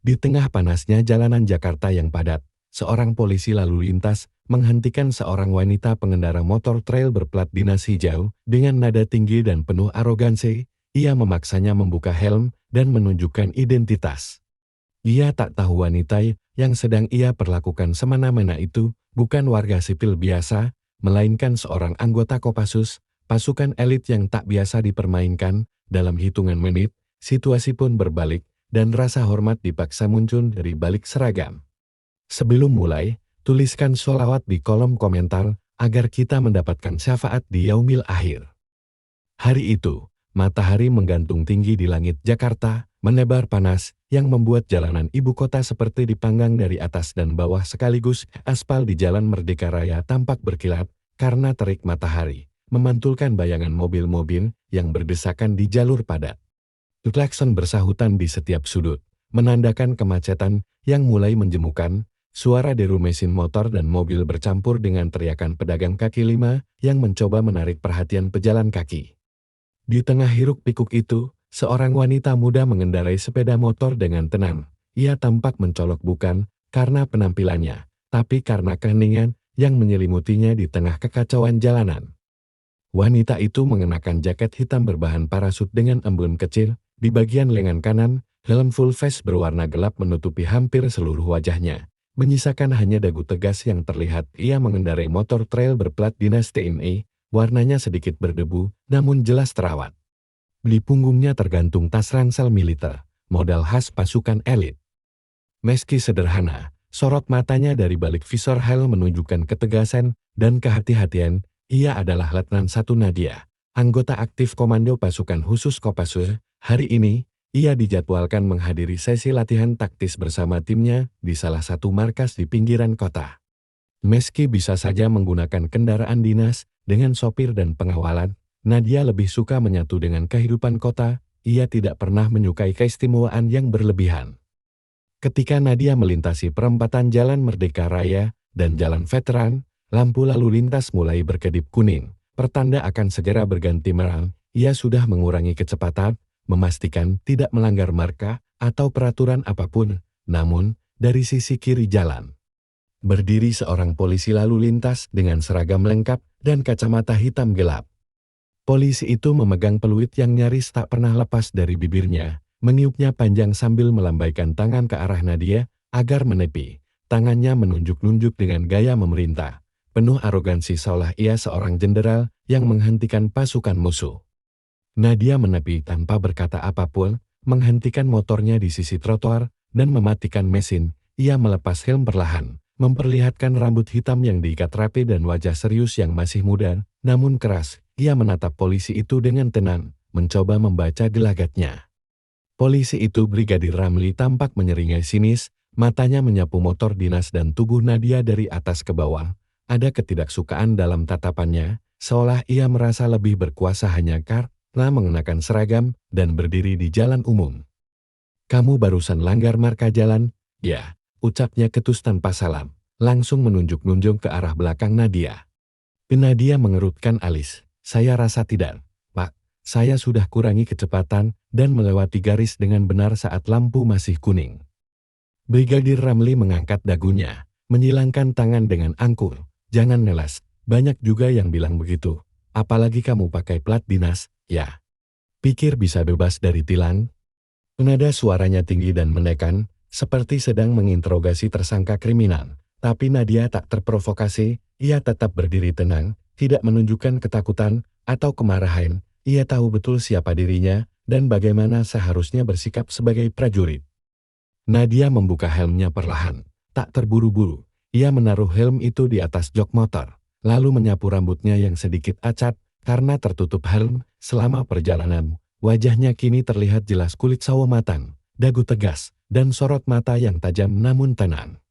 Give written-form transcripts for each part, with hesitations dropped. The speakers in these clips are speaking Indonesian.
Di tengah panasnya jalanan Jakarta yang padat, seorang polisi lalu lintas menghentikan seorang wanita pengendara motor trail berplat dinas hijau dengan nada tinggi dan penuh arogansi. Ia memaksanya membuka helm dan menunjukkan identitas. Ia tak tahu wanita yang sedang ia perlakukan semena-mena itu bukan warga sipil biasa, melainkan seorang anggota Kopassus, pasukan elit yang tak biasa dipermainkan. Dalam hitungan menit, situasi pun berbalik, dan rasa hormat dipaksa muncul dari balik seragam. Sebelum mulai, tuliskan sholawat di kolom komentar agar kita mendapatkan syafaat di yaumil akhir. Hari itu, matahari menggantung tinggi di langit Jakarta, menebar panas, yang membuat jalanan ibu kota seperti dipanggang dari atas dan bawah sekaligus. Aspal di Jalan Merdeka Raya tampak berkilat karena terik matahari, memantulkan bayangan mobil-mobil yang berdesakan di jalur padat. Klakson bersahutan di setiap sudut, menandakan kemacetan yang mulai menjemukan. Suara deru mesin motor dan mobil bercampur dengan teriakan pedagang kaki lima yang mencoba menarik perhatian pejalan kaki. Di tengah hiruk-pikuk itu, seorang wanita muda mengendarai sepeda motor dengan tenang. Ia tampak mencolok bukan karena penampilannya, tapi karena keheningan yang menyelimutinya di tengah kekacauan jalanan. Wanita itu mengenakan jaket hitam berbahan parasut dengan embun kecil. Di bagian lengan kanan, helm full face berwarna gelap menutupi hampir seluruh wajahnya, menyisakan hanya dagu tegas yang terlihat. Ia mengendarai motor trail berplat dinas TNI, warnanya sedikit berdebu, namun jelas terawat. Di punggungnya tergantung tas ransel militer, modal khas pasukan elit. Meski sederhana, sorot matanya dari balik visor helm menunjukkan ketegasan dan kehati-hatian. Ia adalah Letnan 1 Nadia, anggota aktif Komando Pasukan Khusus Kopassus. Hari ini, ia dijadwalkan menghadiri sesi latihan taktis bersama timnya di salah satu markas di pinggiran kota. Meski bisa saja menggunakan kendaraan dinas dengan sopir dan pengawalan, Nadia lebih suka menyatu dengan kehidupan kota. Ia tidak pernah menyukai keistimewaan yang berlebihan. Ketika Nadia melintasi perempatan Jalan Merdeka Raya dan Jalan Veteran, lampu lalu lintas mulai berkedip kuning, pertanda akan segera berganti merah. Ia sudah mengurangi kecepatan, memastikan tidak melanggar marka atau peraturan apapun. Namun, dari sisi kiri jalan, berdiri seorang polisi lalu lintas dengan seragam lengkap dan kacamata hitam gelap. Polisi itu memegang peluit yang nyaris tak pernah lepas dari bibirnya, meniupnya panjang sambil melambaikan tangan ke arah Nadia agar menepi. Tangannya menunjuk-nunjuk dengan gaya memerintah, penuh arogansi seolah ia seorang jenderal yang menghentikan pasukan musuh. Nadia menepi tanpa berkata apapun, menghentikan motornya di sisi trotoar, dan mematikan mesin. Ia melepas helm perlahan, memperlihatkan rambut hitam yang diikat rapi dan wajah serius yang masih muda, namun keras. Ia menatap polisi itu dengan tenang, mencoba membaca gelagatnya. Polisi itu Brigadir Ramli tampak menyeringai sinis, matanya menyapu motor dinas dan tubuh Nadia dari atas ke bawah. Ada ketidaksukaan dalam tatapannya, seolah ia merasa lebih berkuasa hanya karena mengenakan seragam dan berdiri di jalan umum. "Kamu barusan langgar marka jalan?" "Ya," ucapnya ketus tanpa salam, langsung menunjuk-nunjuk ke arah belakang Nadia. Nadia mengerutkan alis. "Saya rasa tidak, Pak. Saya sudah kurangi kecepatan dan melewati garis dengan benar saat lampu masih kuning." Brigadir Ramli mengangkat dagunya, menyilangkan tangan dengan angkuh. "Jangan ngelas, banyak juga yang bilang begitu. Apalagi kamu pakai plat dinas, ya. Pikir bisa bebas dari tilang?" Nada suaranya tinggi dan menekan, seperti sedang menginterogasi tersangka kriminal. Tapi Nadia tak terprovokasi. Ia tetap berdiri tenang, tidak menunjukkan ketakutan atau kemarahan. Ia tahu betul siapa dirinya dan bagaimana seharusnya bersikap sebagai prajurit. Nadia membuka helmnya perlahan, tak terburu-buru. Ia menaruh helm itu di atas jok motor, lalu menyapu rambutnya yang sedikit acat karena tertutup helm. Selama perjalanan, wajahnya kini terlihat jelas kulit sawo matang, dagu tegas, dan sorot mata yang tajam namun tenang.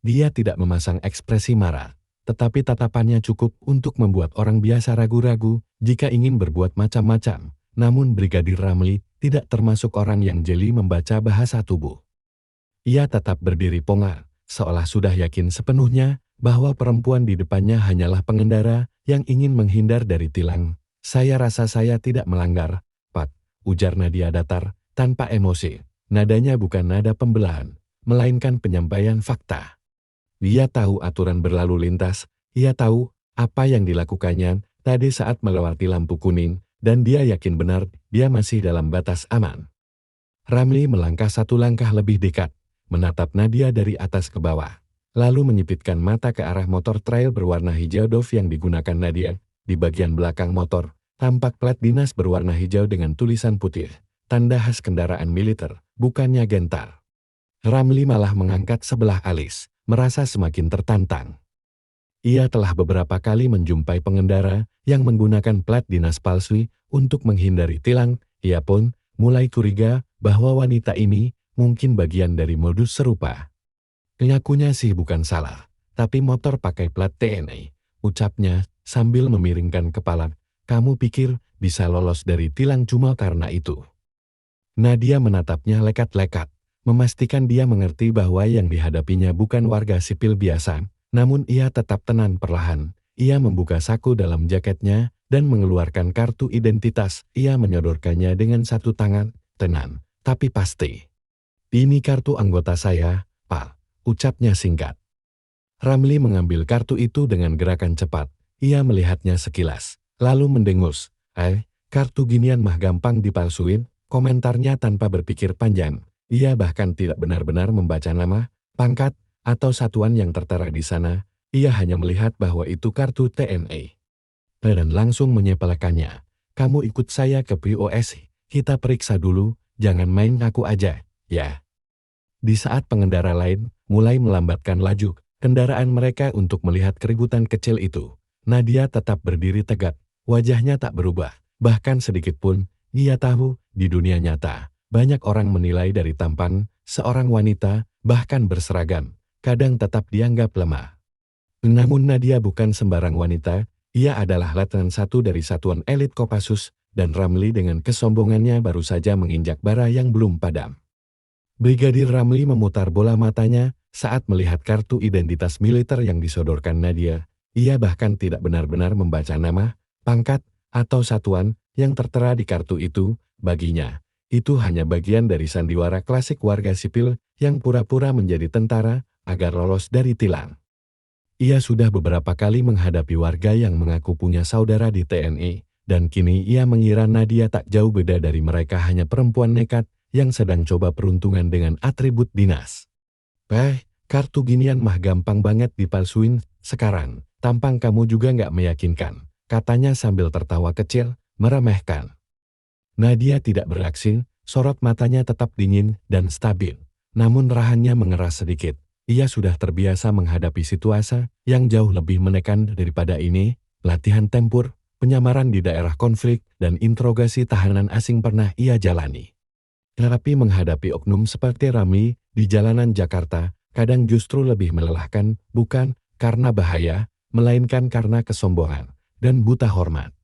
Dia tidak memasang ekspresi marah, tetapi tatapannya cukup untuk membuat orang biasa ragu-ragu jika ingin berbuat macam-macam. Namun Brigadir Ramli tidak termasuk orang yang jeli membaca bahasa tubuh. Ia tetap berdiri pongar, seolah sudah yakin sepenuhnya bahwa perempuan di depannya hanyalah pengendara yang ingin menghindar dari tilang. "Saya rasa saya tidak melanggar, Pak," ujar Nadia datar, tanpa emosi. Nadanya bukan nada pembelaan, melainkan penyampaian fakta. Dia tahu aturan berlalu lintas, ia tahu apa yang dilakukannya tadi saat melewati lampu kuning, dan dia yakin benar dia masih dalam batas aman. Ramli melangkah satu langkah lebih dekat, menatap Nadia dari atas ke bawah, lalu menyipitkan mata ke arah motor trail berwarna hijau Dove yang digunakan Nadia. Di bagian belakang motor, tampak plat dinas berwarna hijau dengan tulisan putih, tanda khas kendaraan militer, bukannya gentar. Ramli malah mengangkat sebelah alis, merasa semakin tertantang. Ia telah beberapa kali menjumpai pengendara yang menggunakan plat dinas palsu untuk menghindari tilang. Ia pun mulai curiga bahwa wanita ini mungkin bagian dari modus serupa. Ngakunya sih bukan salah, tapi motor pakai plat TNI, ucapnya sambil memiringkan kepala. Kamu pikir bisa lolos dari tilang cuma karena itu? Nadia menatapnya lekat-lekat, memastikan dia mengerti bahwa yang dihadapinya bukan warga sipil biasa. Namun ia tetap tenang perlahan. Ia membuka saku dalam jaketnya dan mengeluarkan kartu identitas. Ia menyodorkannya dengan satu tangan. Tenang, tapi pasti. Ini kartu anggota saya, Pak, ucapnya singkat. Ramli mengambil kartu itu dengan gerakan cepat. Ia melihatnya sekilas, lalu mendengus. Kartu ginian mah gampang dipalsuin, komentarnya tanpa berpikir panjang. Ia bahkan tidak benar-benar membaca nama, pangkat, atau satuan yang tertera di sana. Ia hanya melihat bahwa itu kartu TNI. Dan langsung menyepelekannya. Kamu ikut saya ke POS, kita periksa dulu, jangan main ngaku aja, ya. Di saat pengendara lain mulai melambatkan laju kendaraan mereka untuk melihat keributan kecil itu, Nadia tetap berdiri tegak, wajahnya tak berubah, bahkan sedikit pun. Dia tahu, di dunia nyata, banyak orang menilai dari tampang seorang wanita, bahkan berseragam, kadang tetap dianggap lemah. Namun Nadia bukan sembarang wanita, ia adalah letnan satu dari satuan elit Kopassus, dan Ramli dengan kesombongannya baru saja menginjak bara yang belum padam. Brigadir Ramli memutar bola matanya saat melihat kartu identitas militer yang disodorkan Nadia. Ia bahkan tidak benar-benar membaca nama, pangkat, atau satuan yang tertera di kartu itu. Baginya, itu hanya bagian dari sandiwara klasik warga sipil yang pura-pura menjadi tentara agar lolos dari tilang. Ia sudah beberapa kali menghadapi warga yang mengaku punya saudara di TNI, dan kini ia mengira Nadia tak jauh beda dari mereka, hanya perempuan nekat yang sedang coba peruntungan dengan atribut dinas. Kartu ginian mah gampang banget dipalsuin sekarang, tampang kamu juga nggak meyakinkan, katanya sambil tertawa kecil, meremehkan. Nadia tidak bereaksi, sorot matanya tetap dingin dan stabil, namun rahannya mengeras sedikit. Ia sudah terbiasa menghadapi situasi yang jauh lebih menekan daripada ini. Latihan tempur, penyamaran di daerah konflik, dan interogasi tahanan asing pernah ia jalani. Tetapi menghadapi oknum seperti Ramli di jalanan Jakarta, kadang justru lebih melelahkan, bukan karena bahaya, melainkan karena kesombongan dan buta hormat.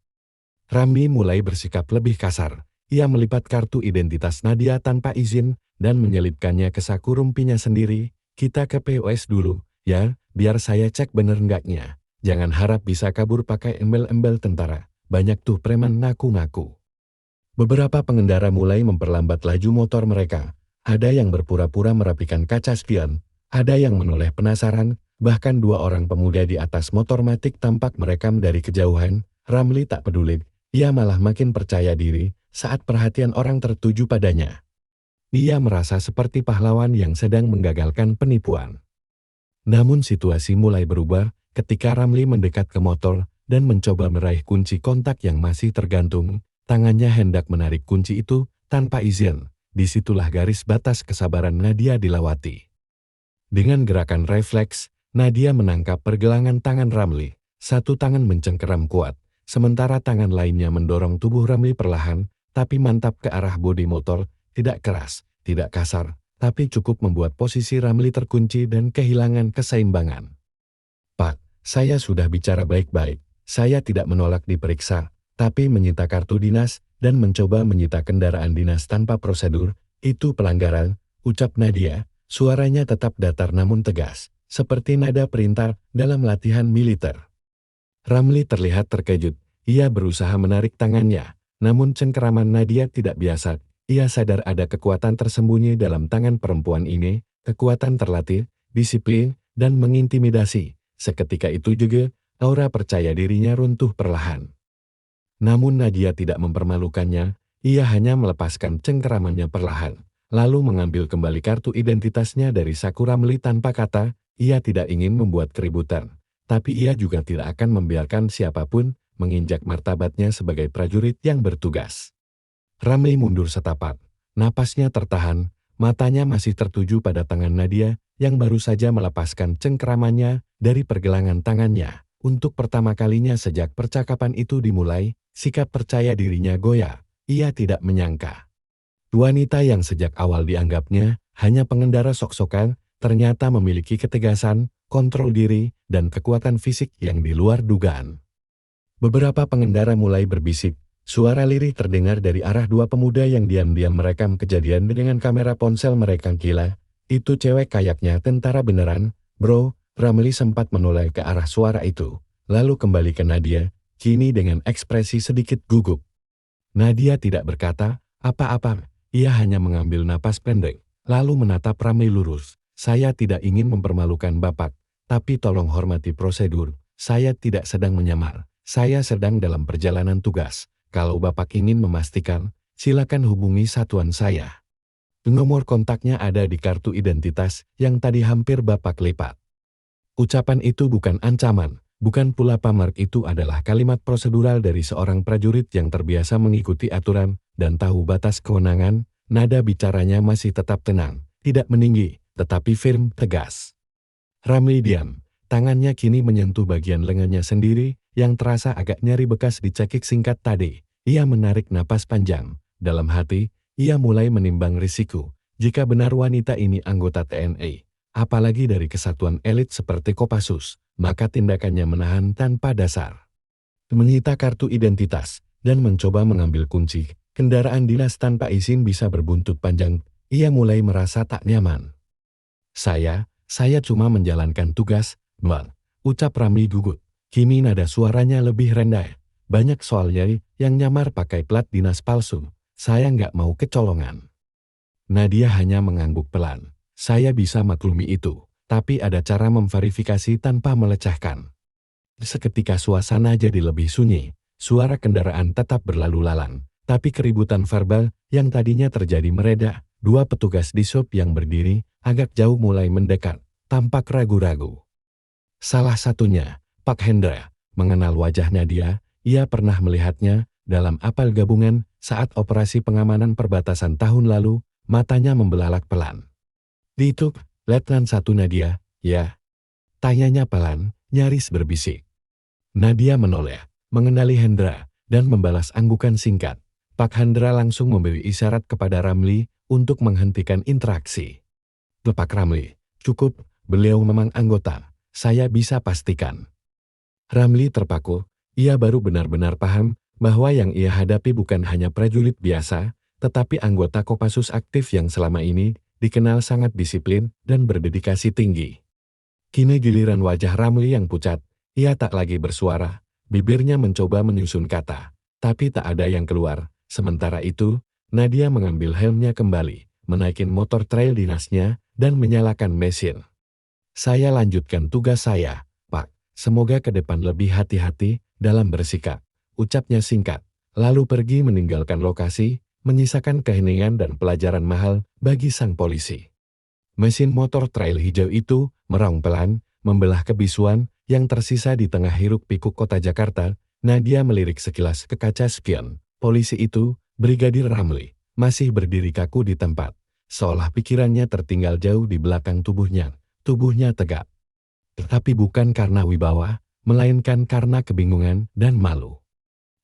Ramli mulai bersikap lebih kasar. Ia melipat kartu identitas Nadia tanpa izin dan menyelipkannya ke saku rumpinya sendiri. Kita ke POS dulu, ya, biar saya cek bener enggaknya. Jangan harap bisa kabur pakai embel-embel tentara. Banyak tuh preman ngaku-ngaku. Beberapa pengendara mulai memperlambat laju motor mereka. Ada yang berpura-pura merapikan kaca spion. Ada yang menoleh penasaran. Bahkan dua orang pemuda di atas motor matic tampak merekam dari kejauhan. Ramli tak peduli. Ia malah makin percaya diri saat perhatian orang tertuju padanya. Ia merasa seperti pahlawan yang sedang menggagalkan penipuan. Namun situasi mulai berubah ketika Ramli mendekat ke motor dan mencoba meraih kunci kontak yang masih tergantung. Tangannya hendak menarik kunci itu tanpa izin. Disitulah garis batas kesabaran Nadia dilewati. Dengan gerakan refleks, Nadia menangkap pergelangan tangan Ramli. Satu tangan mencengkeram kuat, sementara tangan lainnya mendorong tubuh Ramli perlahan, tapi mantap ke arah bodi motor. Tidak keras, tidak kasar, tapi cukup membuat posisi Ramli terkunci dan kehilangan keseimbangan. Pak, saya sudah bicara baik-baik. Saya tidak menolak diperiksa, tapi menyita kartu dinas dan mencoba menyita kendaraan dinas tanpa prosedur, itu pelanggaran, ucap Nadia. Suaranya tetap datar namun tegas, seperti nada perintah dalam latihan militer. Ramli terlihat terkejut. Ia berusaha menarik tangannya, namun cengkeraman Nadia tidak biasa. Ia sadar ada kekuatan tersembunyi dalam tangan perempuan ini, kekuatan terlatih, disiplin, dan mengintimidasi. Seketika itu juga, aura percaya dirinya runtuh perlahan. Namun Nadia tidak mempermalukannya, ia hanya melepaskan cengkeramannya perlahan, lalu mengambil kembali kartu identitasnya dari Sakura Meli tanpa kata. Ia tidak ingin membuat keributan, tapi ia juga tidak akan membiarkan siapapun menginjak martabatnya sebagai prajurit yang bertugas. Ramli mundur setapak, napasnya tertahan, matanya masih tertuju pada tangan Nadia yang baru saja melepaskan cengkeramannya dari pergelangan tangannya. Untuk pertama kalinya sejak percakapan itu dimulai, sikap percaya dirinya goyah. Ia tidak menyangka wanita yang sejak awal dianggapnya hanya pengendara sok-sokan, ternyata memiliki ketegasan, kontrol diri, dan kekuatan fisik yang di luar dugaan. Beberapa pengendara mulai berbisik, suara lirih terdengar dari arah dua pemuda yang diam-diam merekam kejadian dengan kamera ponsel mereka. Gila, itu cewek kayaknya tentara beneran, bro. Ramli sempat menoleh ke arah suara itu, lalu kembali ke Nadia, kini dengan ekspresi sedikit gugup. Nadia tidak berkata apa-apa, ia hanya mengambil napas pendek, lalu menatap Ramli lurus. Saya tidak ingin mempermalukan Bapak, tapi tolong hormati prosedur. Saya tidak sedang menyamar, saya sedang dalam perjalanan tugas. Kalau Bapak ingin memastikan, silakan hubungi satuan saya. Nomor kontaknya ada di kartu identitas yang tadi hampir Bapak lipat. Ucapan itu bukan ancaman, bukan pula pamar, itu adalah kalimat prosedural dari seorang prajurit yang terbiasa mengikuti aturan dan tahu batas kewenangan. Nada bicaranya masih tetap tenang, tidak meninggi, tetapi firm, tegas. Ramli diam, tangannya kini menyentuh bagian lengannya sendiri yang terasa agak nyeri bekas dicekik singkat tadi. Ia menarik napas panjang. Dalam hati, ia mulai menimbang risiko. Jika benar wanita ini anggota TNI, apalagi dari kesatuan elit seperti Kopassus, maka tindakannya menahan tanpa dasar. Menyita kartu identitas dan mencoba mengambil kunci kendaraan dinas tanpa izin bisa berbuntut panjang. Ia mulai merasa tak nyaman. Saya cuma menjalankan tugas, Bang, ucap Ramli gugut. Kini nada suaranya lebih rendah. Banyak soalnya yang nyamar pakai plat dinas palsu. Saya nggak mau kecolongan. Nadia hanya mengangguk pelan. Saya bisa maklumi itu, tapi ada cara memverifikasi tanpa melecehkan. Seketika suasana jadi lebih sunyi. Suara kendaraan tetap berlalu lalang, tapi keributan verbal yang tadinya terjadi mereda. Dua petugas di sub yang berdiri agak jauh mulai mendekat, tampak ragu-ragu. Salah satunya, Pak Hendra, mengenal wajah Nadia. Ia pernah melihatnya dalam apel gabungan saat operasi pengamanan perbatasan tahun lalu. Matanya membelalak pelan. Itu, Letnan 1 Nadia, ya? Tanyanya pelan, nyaris berbisik. Nadia menoleh, mengenali Hendra, dan membalas anggukan singkat. Pak Hendra langsung memberi isyarat kepada Ramli untuk menghentikan interaksi. Pak Ramli, cukup, beliau memang anggota, saya bisa pastikan. Ramli terpaku, ia baru benar-benar paham bahwa yang ia hadapi bukan hanya prajurit biasa, tetapi anggota Kopassus aktif yang selama ini dikenal sangat disiplin dan berdedikasi tinggi. Kini giliran wajah Ramli yang pucat, ia tak lagi bersuara, bibirnya mencoba menyusun kata, tapi tak ada yang keluar. Sementara itu, Nadia mengambil helmnya kembali, menaikin motor trail dinasnya, dan menyalakan mesin. Saya lanjutkan tugas saya, Pak. Semoga ke depan lebih hati-hati dalam bersikap, ucapnya singkat, lalu pergi meninggalkan lokasi, menyisakan keheningan dan pelajaran mahal bagi sang polisi. Mesin motor trail hijau itu meraung pelan, membelah kebisuan yang tersisa di tengah hiruk-pikuk kota Jakarta. Nadia melirik sekilas ke kaca spion. Polisi itu, Brigadir Ramli, masih berdiri kaku di tempat, seolah pikirannya tertinggal jauh di belakang tubuhnya. Tubuhnya tegak. Tetapi bukan karena wibawa, melainkan karena kebingungan dan malu.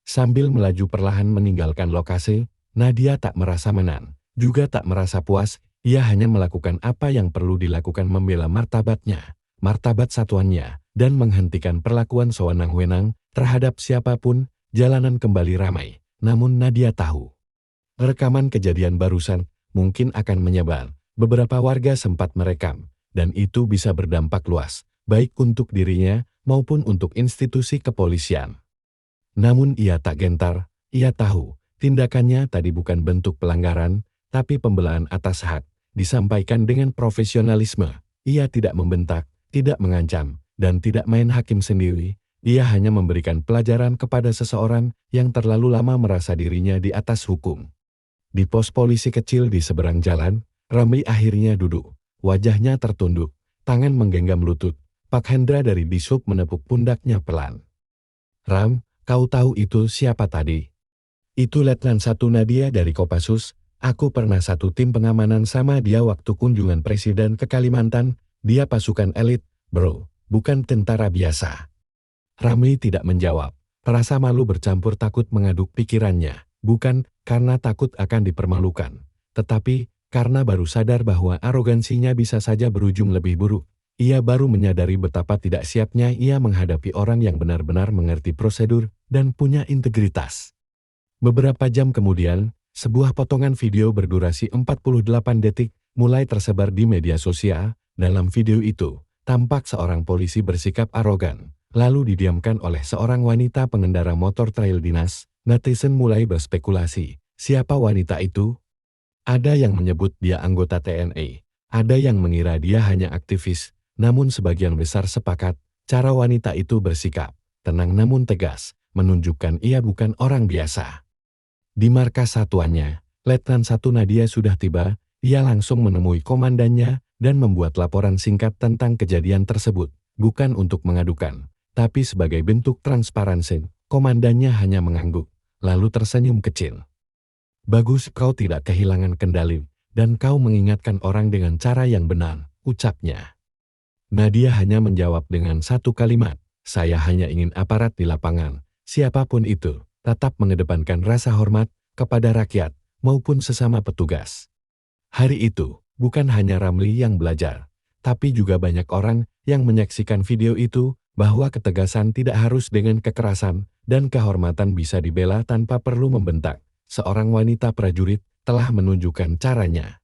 Sambil melaju perlahan meninggalkan lokasi, Nadia tak merasa menang, juga tak merasa puas. Ia hanya melakukan apa yang perlu dilakukan, membela martabatnya, martabat satuannya, dan menghentikan perlakuan sewenang-wenang terhadap siapapun. Jalanan kembali ramai, namun Nadia tahu rekaman kejadian barusan mungkin akan menyebar. Beberapa warga sempat merekam, dan itu bisa berdampak luas, baik untuk dirinya maupun untuk institusi kepolisian. Namun ia tak gentar, ia tahu Tindakannya tadi bukan bentuk pelanggaran, tapi pembelaan atas hak. Disampaikan dengan profesionalisme. Ia tidak membentak, tidak mengancam, dan tidak main hakim sendiri. Dia hanya memberikan pelajaran kepada seseorang yang terlalu lama merasa dirinya di atas hukum. Di pos polisi kecil di seberang jalan, Ramli akhirnya duduk. Wajahnya tertunduk, tangan menggenggam lutut. Pak Hendra dari Disub menepuk pundaknya pelan. "Ram, kau tahu itu siapa tadi?" "Itu Letnan 1 Nadia dari Kopassus. Aku pernah satu tim pengamanan sama dia waktu kunjungan presiden ke Kalimantan. Dia pasukan elit, bro, bukan tentara biasa." Ramli tidak menjawab. Rasa malu bercampur takut mengaduk pikirannya. Bukan karena takut akan dipermalukan, tetapi karena baru sadar bahwa arogansinya bisa saja berujung lebih buruk. Ia baru menyadari betapa tidak siapnya ia menghadapi orang yang benar-benar mengerti prosedur dan punya integritas. Beberapa jam kemudian, sebuah potongan video berdurasi 48 detik mulai tersebar di media sosial. Dalam video itu, tampak seorang polisi bersikap arogan, lalu didiamkan oleh seorang wanita pengendara motor trail dinas. Netizen mulai berspekulasi, siapa wanita itu? Ada yang menyebut dia anggota TNI, ada yang mengira dia hanya aktivis, namun sebagian besar sepakat, cara wanita itu bersikap, tenang namun tegas, menunjukkan ia bukan orang biasa. Di markas satuannya, Letnan 1 Nadia sudah tiba. Ia langsung menemui komandannya dan membuat laporan singkat tentang kejadian tersebut, bukan untuk mengadukan, tapi sebagai bentuk transparansi. Komandannya hanya mengangguk, lalu tersenyum kecil. "Bagus, kau tidak kehilangan kendali, dan kau mengingatkan orang dengan cara yang benar," ucapnya. Nadia hanya menjawab dengan satu kalimat, "Saya hanya ingin aparat di lapangan, siapapun itu, tetap mengedepankan rasa hormat kepada rakyat maupun sesama petugas." Hari itu, bukan hanya Ramli yang belajar, tapi juga banyak orang yang menyaksikan video itu, bahwa ketegasan tidak harus dengan kekerasan, dan kehormatan bisa dibela tanpa perlu membentak. Seorang wanita prajurit telah menunjukkan caranya.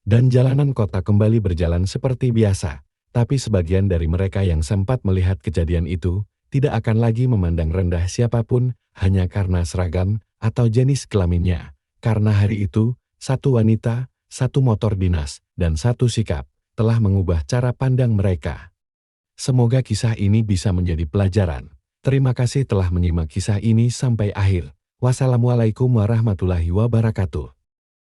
Dan jalanan kota kembali berjalan seperti biasa, tapi sebagian dari mereka yang sempat melihat kejadian itu, tidak akan lagi memandang rendah siapapun, hanya karena seragam atau jenis kelaminnya. Karena hari itu, satu wanita, satu motor dinas, dan satu sikap, telah mengubah cara pandang mereka. Semoga kisah ini bisa menjadi pelajaran. Terima kasih telah menyimak kisah ini sampai akhir. Wassalamualaikum warahmatullahi wabarakatuh.